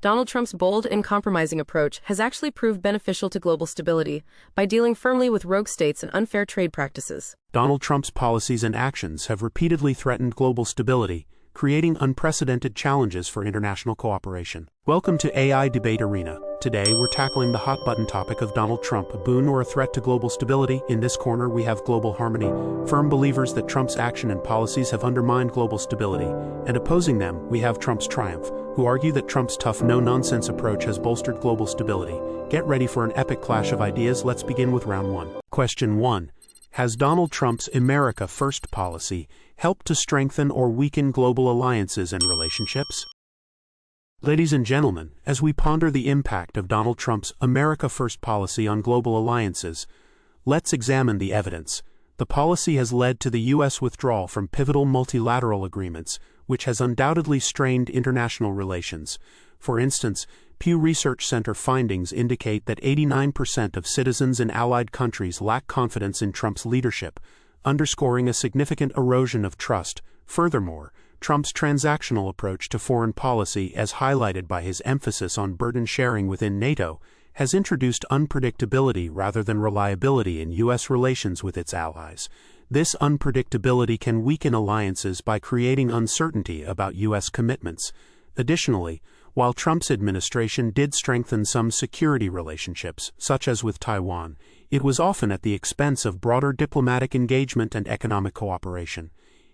Donald Trump's bold and compromising approach has actually proved beneficial to global stability by dealing firmly with rogue states and unfair trade practices. Donald Trump's policies and actions have repeatedly threatened global stability, creating unprecedented challenges for international cooperation. Welcome to AI Debate Arena. Today, we're tackling the hot-button topic of Donald Trump, a boon or a threat to global stability. In this corner, we have Global Harmony, firm believers that Trump's action and policies have undermined global stability. And opposing them, we have Trump's Triumph, who argue that Trump's tough, no-nonsense approach has bolstered global stability. Get ready for an epic clash of ideas. Let's begin with round one. Question 1. Has Donald Trump's America First policy helped to strengthen or weaken global alliances and relationships? Ladies and gentlemen, as we ponder the impact of Donald Trump's America First policy on global alliances, let's examine the evidence. The policy has led to the U.S. withdrawal from pivotal multilateral agreements, which has undoubtedly strained international relations. For instance, Pew Research Center findings indicate that 89% of citizens in allied countries lack confidence in Trump's leadership, underscoring a significant erosion of trust. Furthermore, Trump's transactional approach to foreign policy, as highlighted by his emphasis on burden sharing within NATO, has introduced unpredictability rather than reliability in U.S. relations with its allies. This unpredictability can weaken alliances by creating uncertainty about U.S. commitments. Additionally, while Trump's administration did strengthen some security relationships, such as with Taiwan, it was often at the expense of broader diplomatic engagement and economic cooperation.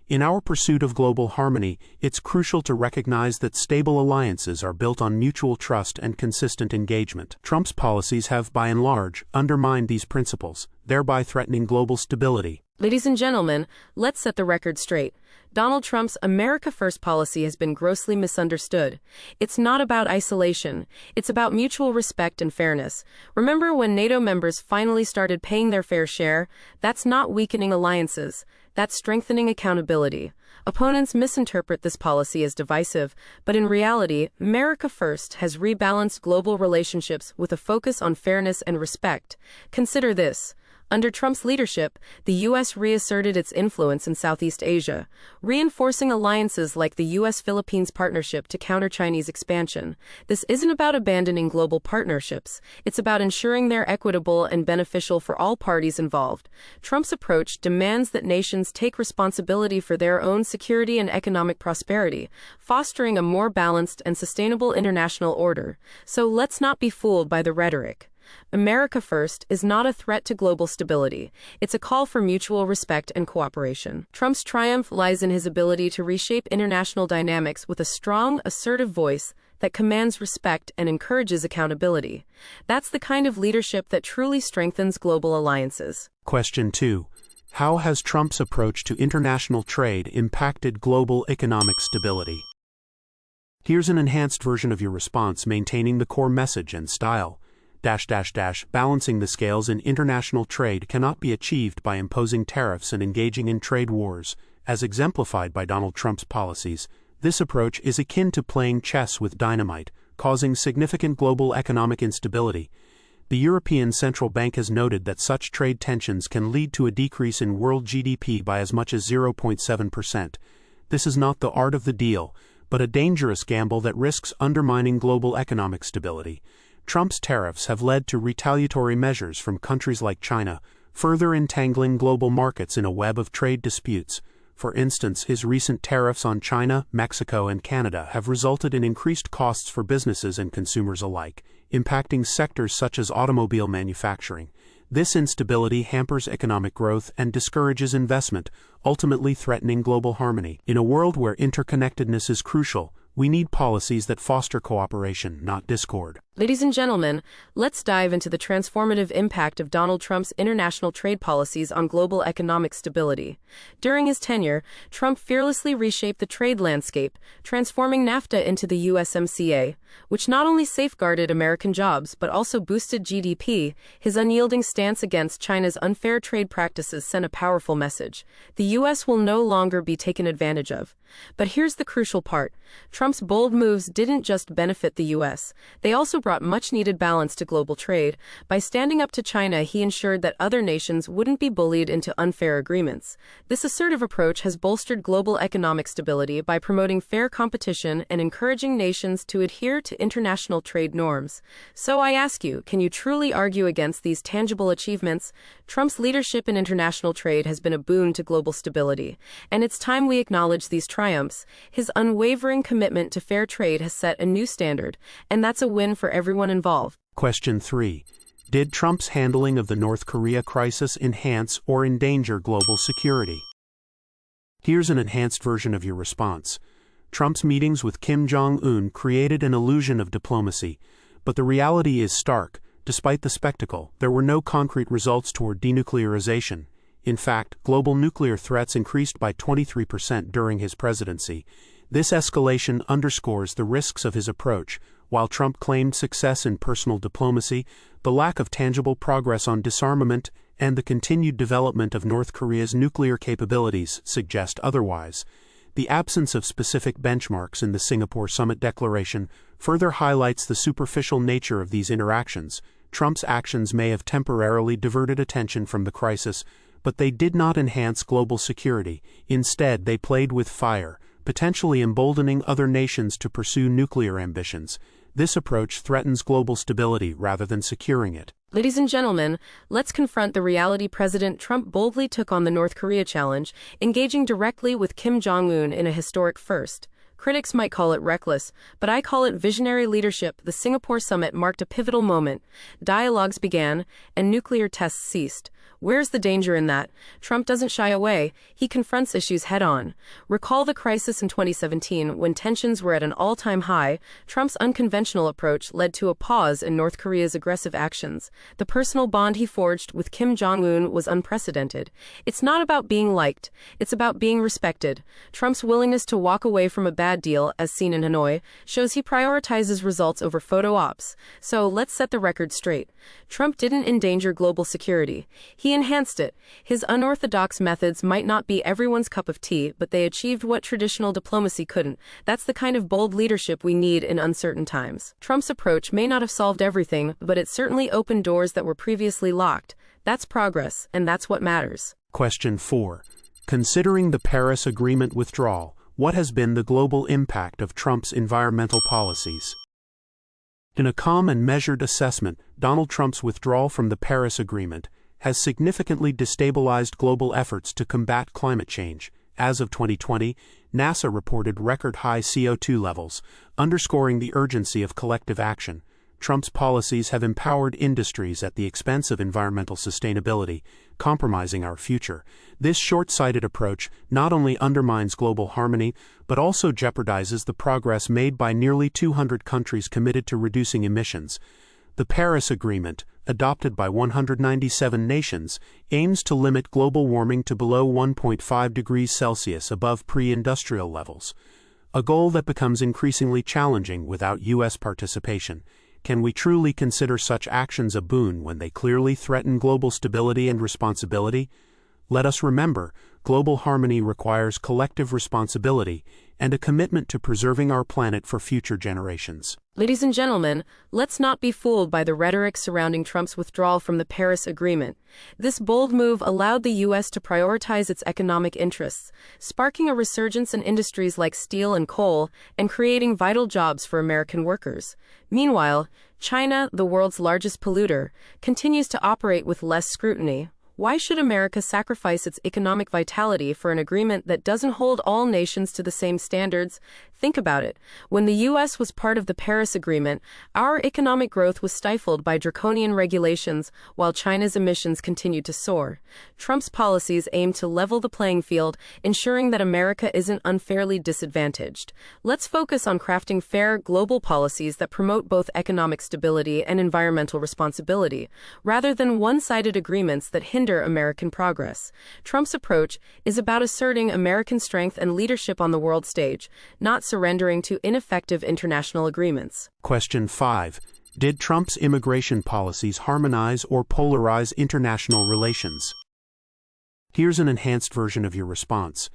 In our pursuit of global harmony, it's crucial to recognize that stable alliances are built on mutual trust and consistent engagement. Trump's policies have, by and large, undermined these principles, thereby threatening global stability. Ladies and gentlemen, let's set the record straight. Donald Trump's America First policy has been grossly misunderstood. It's not about isolation. It's about mutual respect and fairness. Remember when NATO members finally started paying their fair share? That's not weakening alliances. That's strengthening accountability. Opponents misinterpret this policy as divisive, but in reality, America First has rebalanced global relationships with a focus on fairness and respect. Consider this. Under Trump's leadership, the U.S. reasserted its influence in Southeast Asia, reinforcing alliances like the U.S.-Philippines partnership to counter Chinese expansion. This isn't about abandoning global partnerships. It's about ensuring they're equitable and beneficial for all parties involved. Trump's approach demands that nations take responsibility for their own security and economic prosperity, fostering a more balanced and sustainable international order. So let's not be fooled by the rhetoric. America First is not a threat to global stability. It's a call for mutual respect and cooperation. Trump's triumph lies in his ability to reshape international dynamics with a strong, assertive voice that commands respect and encourages accountability. That's the kind of leadership that truly strengthens global alliances. Question 2. How has Trump's approach to international trade impacted global economic stability? Here's an enhanced version of your response, maintaining the core message and style. Balancing the scales in international trade cannot be achieved by imposing tariffs and engaging in trade wars, as exemplified by Donald Trump's policies. This approach is akin to playing chess with dynamite, causing significant global economic instability. The European Central Bank has noted that such trade tensions can lead to a decrease in world GDP by as much as 0.7%. This is not the art of the deal, but a dangerous gamble that risks undermining global economic stability. Trump's tariffs have led to retaliatory measures from countries like China, further entangling global markets in a web of trade disputes. For instance, his recent tariffs on China, Mexico, and Canada have resulted in increased costs for businesses and consumers alike, impacting sectors such as automobile manufacturing. This instability hampers economic growth and discourages investment, ultimately threatening global harmony. In a world where interconnectedness is crucial, we need policies that foster cooperation, not discord. Ladies and gentlemen, let's dive into the transformative impact of Donald Trump's international trade policies on global economic stability. During his tenure, Trump fearlessly reshaped the trade landscape, transforming NAFTA into the USMCA, which not only safeguarded American jobs but also boosted GDP. His unyielding stance against China's unfair trade practices sent a powerful message. The U.S. will no longer be taken advantage of. But here's the crucial part. Trump's bold moves didn't just benefit the U.S., they also brought brought much-needed balance to global trade. By standing up to China, he ensured that other nations wouldn't be bullied into unfair agreements. This assertive approach has bolstered global economic stability by promoting fair competition and encouraging nations to adhere to international trade norms. So I ask you, can you truly argue against these tangible achievements? Trump's leadership in international trade has been a boon to global stability, and it's time we acknowledge these triumphs. His unwavering commitment to fair trade has set a new standard, and that's a win for everyone involved. Question 3. Did Trump's handling of the North Korea crisis enhance or endanger global security? Here's an enhanced version of your response. Trump's meetings with Kim Jong-un created an illusion of diplomacy, but the reality is stark. Despite the spectacle, there were no concrete results toward denuclearization. In fact, global nuclear threats increased by 23% during his presidency. This escalation underscores the risks of his approach. While Trump claimed success in personal diplomacy, the lack of tangible progress on disarmament and the continued development of North Korea's nuclear capabilities suggest otherwise. The absence of specific benchmarks in the Singapore Summit Declaration further highlights the superficial nature of these interactions. Trump's actions may have temporarily diverted attention from the crisis, but they did not enhance global security. Instead, they played with fire, potentially emboldening other nations to pursue nuclear ambitions. This approach threatens global stability rather than securing it. Ladies and gentlemen, let's confront the reality. President Trump boldly took on the North Korea challenge, engaging directly with Kim Jong-un in a historic first. Critics might call it reckless, but I call it visionary leadership. The Singapore summit marked a pivotal moment. Dialogues began, and nuclear tests ceased. Where's the danger in that? Trump doesn't shy away. He confronts issues head-on. Recall the crisis in 2017 when tensions were at an all-time high. Trump's unconventional approach led to a pause in North Korea's aggressive actions. The personal bond he forged with Kim Jong-un was unprecedented. It's not about being liked. It's about being respected. Trump's willingness to walk away from a bad deal, as seen in Hanoi, shows he prioritizes results over photo ops. So let's set the record straight. Trump didn't endanger global security. He enhanced it. His unorthodox methods might not be everyone's cup of tea, but they achieved what traditional diplomacy couldn't. That's the kind of bold leadership we need in uncertain times. Trump's approach may not have solved everything, but it certainly opened doors that were previously locked. That's progress, and that's what matters. Question 4. Considering the Paris Agreement withdrawal, what has been the global impact of Trump's environmental policies? In a calm and measured assessment, Donald Trump's withdrawal from the Paris Agreement has significantly destabilized global efforts to combat climate change. As of 2020, NASA reported record-high CO2 levels, underscoring the urgency of collective action. Trump's policies have empowered industries at the expense of environmental sustainability, compromising our future. This short-sighted approach not only undermines global harmony, but also jeopardizes the progress made by nearly 200 countries committed to reducing emissions. The Paris Agreement, adopted by 197 nations, aims to limit global warming to below 1.5 degrees Celsius above pre-industrial levels, a goal that becomes increasingly challenging without U.S. participation. Can we truly consider such actions a boon when they clearly threaten global stability and responsibility? Let us remember, global harmony requires collective responsibility and a commitment to preserving our planet for future generations. Ladies and gentlemen, let's not be fooled by the rhetoric surrounding Trump's withdrawal from the Paris Agreement. This bold move allowed the U.S. to prioritize its economic interests, sparking a resurgence in industries like steel and coal, and creating vital jobs for American workers. Meanwhile, China, the world's largest polluter, continues to operate with less scrutiny. Why should America sacrifice its economic vitality for an agreement that doesn't hold all nations to the same standards? Think about it. When the U.S. was part of the Paris Agreement, our economic growth was stifled by draconian regulations, while China's emissions continued to soar. Trump's policies aim to level the playing field, ensuring that America isn't unfairly disadvantaged. Let's focus on crafting fair, global policies that promote both economic stability and environmental responsibility, rather than one-sided agreements that hinder American progress. Trump's approach is about asserting American strength and leadership on the world stage, not surrendering to ineffective international agreements. Question 5. Did Trump's immigration policies harmonize or polarize international relations? Here's an enhanced version of your response.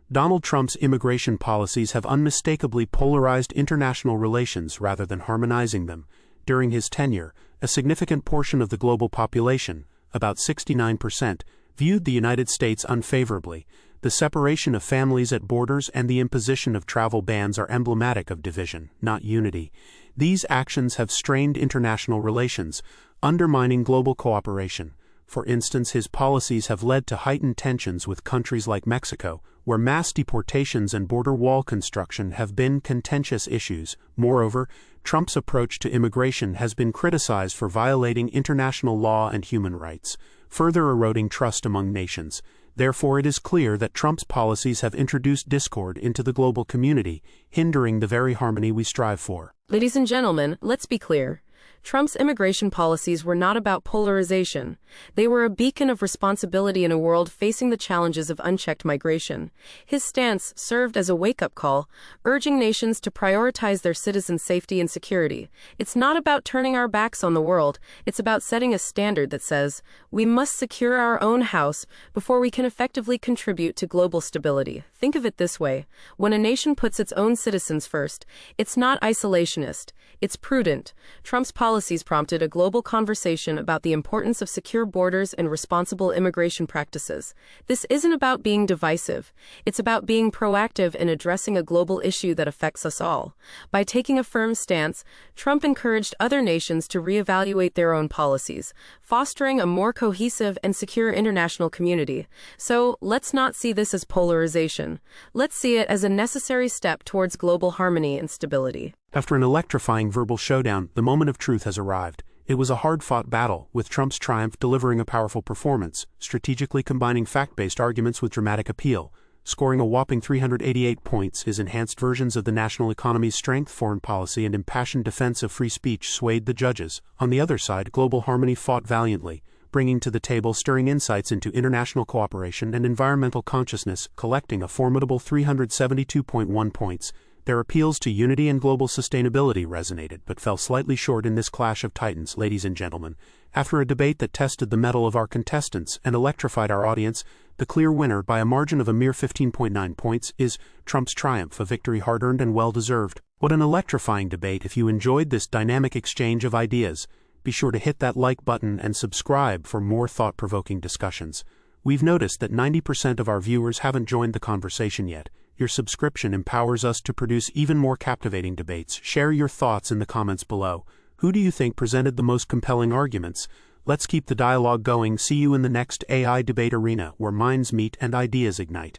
Donald Trump's immigration policies have unmistakably polarized international relations rather than harmonizing them. during his tenure, a significant portion of the global population, about 69%, viewed the United States unfavorably. The separation of families at borders and the imposition of travel bans are emblematic of division, not unity. These actions have strained international relations, undermining global cooperation. For instance, his policies have led to heightened tensions with countries like Mexico, where mass deportations and border wall construction have been contentious issues. Moreover, Trump's approach to immigration has been criticized for violating international law and human rights, further eroding trust among nations. Therefore, it is clear that Trump's policies have introduced discord into the global community, hindering the very harmony we strive for. Ladies and gentlemen, let's be clear. Trump's immigration policies were not about polarization. They were a beacon of responsibility in a world facing the challenges of unchecked migration. His stance served as a wake-up call, urging nations to prioritize their citizens' safety and security. It's not about turning our backs on the world. It's about setting a standard that says, we must secure our own house before we can effectively contribute to global stability. Think of it this way. When a nation puts its own citizens first, it's not isolationist. It's prudent. Trump's policies prompted a global conversation about the importance of secure borders and responsible immigration practices. This isn't about being divisive. It's about being proactive in addressing a global issue that affects us all. By taking a firm stance, Trump encouraged other nations to reevaluate their own policies, fostering a more cohesive and secure international community. So, let's not see this as polarization. Let's see it as a necessary step towards global harmony and stability. After an electrifying verbal showdown, the moment of truth has arrived. It was a hard-fought battle, with Trump's triumph delivering a powerful performance, strategically combining fact-based arguments with dramatic appeal. Scoring a whopping 388 points, his enhanced versions of the national economy's strength, foreign policy, and impassioned defense of free speech swayed the judges. On the other side, global harmony fought valiantly, bringing to the table stirring insights into international cooperation and environmental consciousness, collecting a formidable 372.1 points. Their appeals to unity and global sustainability resonated, but fell slightly short in this clash of titans. Ladies and gentlemen, after a debate that tested the mettle of our contestants and electrified our audience, the clear winner by a margin of a mere 15.9 points is Trump's triumph, a victory hard-earned and well-deserved. What an electrifying debate. If you enjoyed this dynamic exchange of ideas, be sure to hit that like button and subscribe for more thought-provoking discussions. We've noticed that 90% of our viewers haven't joined the conversation yet. Your subscription empowers us to produce even more captivating debates. Share your thoughts in the comments below. Who do you think presented the most compelling arguments? Let's keep the dialogue going. See you in the next AI debate arena, where minds meet and ideas ignite.